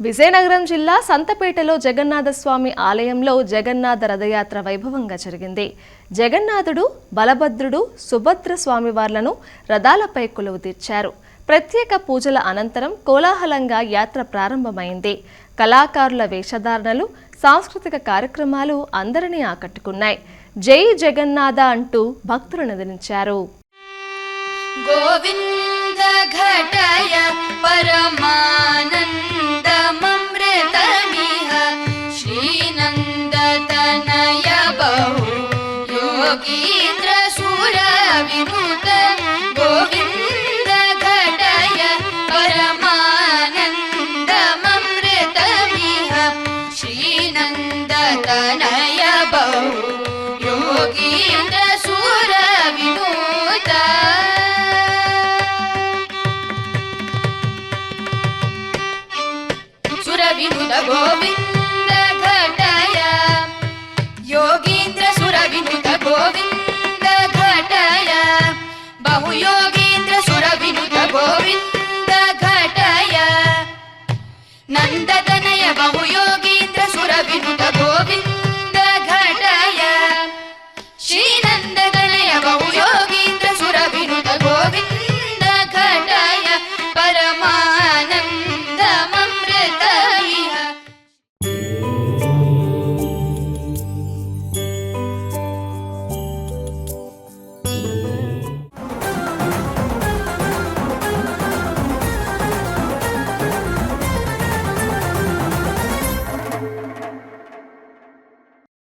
విజయనగరం జిల్లా సంతపేటలో జగన్నాథస్వామి ఆలయంలో జగన్నాథ రథయాత్ర వైభవంగా జరిగింది. జగన్నాథుడు, బలభద్రుడు, సుభద్ర స్వామివార్లను రథాలపై కొలువు తీర్చారు. ప్రత్యేక పూజల అనంతరం కోలాహలంగా యాత్ర ప్రారంభమైంది. కళాకారుల వేషధారణలు, సాంస్కృతిక కార్యక్రమాలు అందరినీ ఆకట్టుకున్నాయి. జై జగన్నాథ అంటూ భక్తులను నిద్రించారు. గోవింద ఘటయ పరమానందమృతమిహ శ్రీనందతనయ బహు యోగీంద్ర సుర వినుత గోవింద ఘటయ పరమానందమృతమిహ శ్రీనందతనయ బహు యోగీంద్ర సుర వినుత వినుత గోవింద ఘటయ యోగీంద్ర సుర వినుత గోవింద ఘటయ బహు యోగీంద్ర సుర వినుత గోవింద ఘటయ నందతనయ బహు యోగీంద్ర సుర వినుత గోవింద